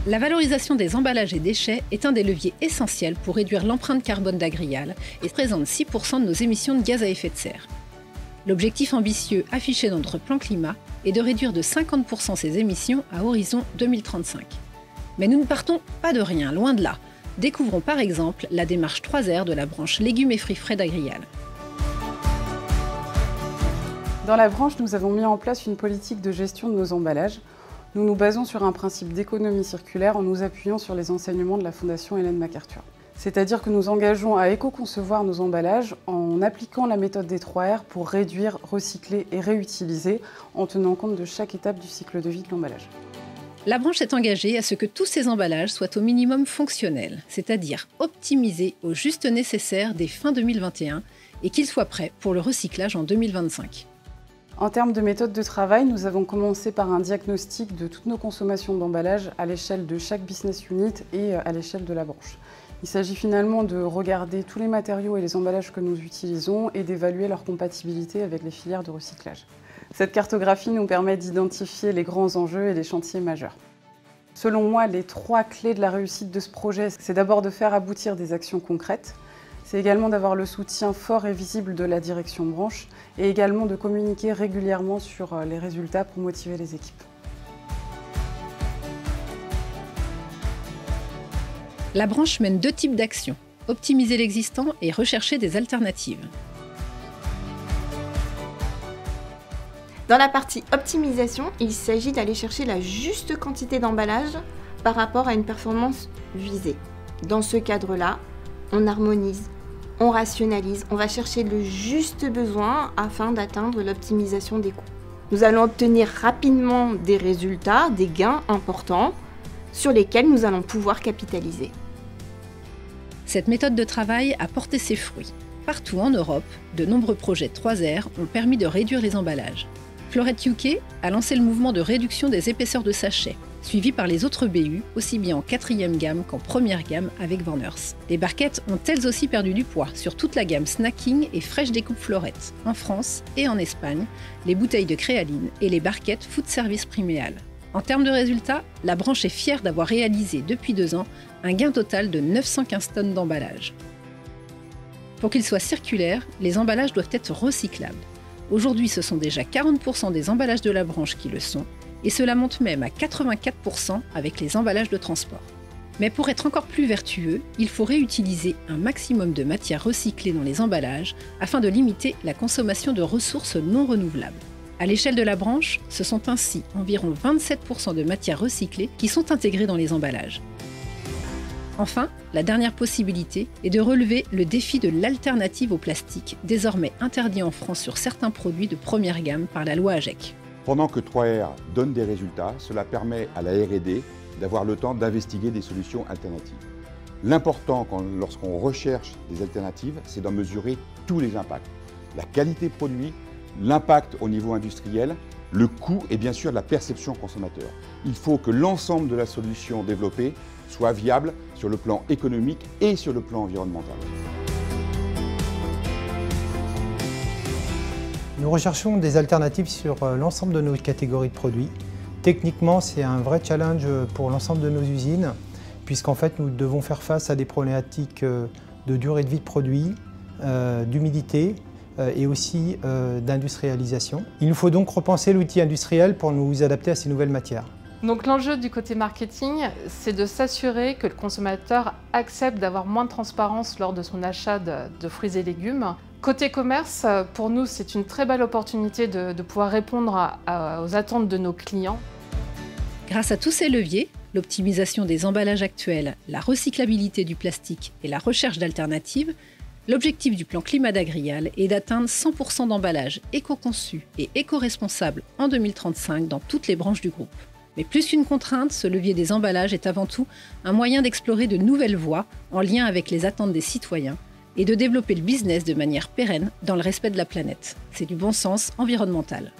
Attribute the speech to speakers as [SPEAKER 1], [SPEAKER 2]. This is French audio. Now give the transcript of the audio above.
[SPEAKER 1] La valorisation des emballages et déchets est un des leviers essentiels pour réduire l'empreinte carbone d'Agrial et représente 6% de nos émissions de gaz à effet de serre. L'objectif ambitieux affiché dans notre plan climat est de réduire de 50% ces émissions à horizon 2035. Mais nous ne partons pas de rien, loin de là. Découvrons par exemple la démarche 3R de la branche légumes et fruits frais d'Agrial.
[SPEAKER 2] Dans la branche, nous avons mis en place une politique de gestion de nos emballages. Nous nous basons sur un principe d'économie circulaire en nous appuyant sur les enseignements de la Fondation Ellen MacArthur. C'est-à-dire que nous engageons à éco-concevoir nos emballages en appliquant la méthode des 3R pour réduire, recycler et réutiliser en tenant compte de chaque étape du cycle de vie de l'emballage.
[SPEAKER 1] La branche est engagée à ce que tous ces emballages soient au minimum fonctionnels, c'est-à-dire optimisés au juste nécessaire dès fin 2021 et qu'ils soient prêts pour le recyclage en 2025.
[SPEAKER 2] En termes de méthode de travail, nous avons commencé par un diagnostic de toutes nos consommations d'emballage à l'échelle de chaque business unit et à l'échelle de la branche. Il s'agit finalement de regarder tous les matériaux et les emballages que nous utilisons et d'évaluer leur compatibilité avec les filières de recyclage. Cette cartographie nous permet d'identifier les grands enjeux et les chantiers majeurs. Selon moi, les 3 clés de la réussite de ce projet, c'est d'abord de faire aboutir des actions concrètes. C'est également d'avoir le soutien fort et visible de la direction branche et également de communiquer régulièrement sur les résultats pour motiver les équipes.
[SPEAKER 1] La branche mène 2 types d'actions, optimiser l'existant et rechercher des alternatives.
[SPEAKER 3] Dans la partie optimisation, il s'agit d'aller chercher la juste quantité d'emballage par rapport à une performance visée. Dans ce cadre-là, on harmonise, on rationalise, on va chercher le juste besoin afin d'atteindre l'optimisation des coûts. Nous allons obtenir rapidement des résultats, des gains importants sur lesquels nous allons pouvoir capitaliser.
[SPEAKER 1] Cette méthode de travail a porté ses fruits. Partout en Europe, de nombreux projets 3R ont permis de réduire les emballages. Floret UK a lancé le mouvement de réduction des épaisseurs de sachets, suivi par les autres BU, aussi bien en 4e gamme qu'en première gamme avec Warners. Les barquettes ont elles aussi perdu du poids sur toute la gamme snacking et fraîche découpe Floret. En France et en Espagne, les bouteilles de créaline et les barquettes food service Priméal. En termes de résultats, la branche est fière d'avoir réalisé depuis 2 ans un gain total de 915 tonnes d'emballage. Pour qu'ils soient circulaires, les emballages doivent être recyclables. Aujourd'hui, ce sont déjà 40% des emballages de la branche qui le sont, et cela monte même à 84% avec les emballages de transport. Mais pour être encore plus vertueux, il faut réutiliser un maximum de matières recyclées dans les emballages afin de limiter la consommation de ressources non renouvelables. À l'échelle de la branche, ce sont ainsi environ 27% de matières recyclées qui sont intégrées dans les emballages. Enfin, la dernière possibilité est de relever le défi de l'alternative au plastique, désormais interdit en France sur certains produits de première gamme par la loi AGEC.
[SPEAKER 4] Pendant que 3R donne des résultats, cela permet à la R&D d'avoir le temps d'investiguer des solutions alternatives. L'important lorsqu'on recherche des alternatives, c'est d'en mesurer tous les impacts. La qualité produit, l'impact au niveau industriel, le coût et bien sûr la perception consommateur. Il faut que l'ensemble de la solution développée soit viable sur le plan économique et sur le plan environnemental.
[SPEAKER 5] Nous recherchons des alternatives sur l'ensemble de nos catégories de produits. Techniquement, c'est un vrai challenge pour l'ensemble de nos usines, puisqu'en fait, nous devons faire face à des problématiques de durée de vie de produit, d'humidité et aussi d'industrialisation. Il nous faut donc repenser l'outil industriel pour nous adapter à ces nouvelles matières.
[SPEAKER 6] Donc l'enjeu du côté marketing, c'est de s'assurer que le consommateur accepte d'avoir moins de transparence lors de son achat de fruits et légumes. Côté commerce, pour nous, c'est une très belle opportunité de pouvoir répondre aux attentes de nos clients.
[SPEAKER 1] Grâce à tous ces leviers, l'optimisation des emballages actuels, la recyclabilité du plastique et la recherche d'alternatives, l'objectif du plan climat d'Agrial est d'atteindre 100% d'emballages éco-conçus et éco-responsables en 2035 dans toutes les branches du groupe. Mais plus qu'une contrainte, ce levier des emballages est avant tout un moyen d'explorer de nouvelles voies en lien avec les attentes des citoyens et de développer le business de manière pérenne dans le respect de la planète. C'est du bon sens environnemental.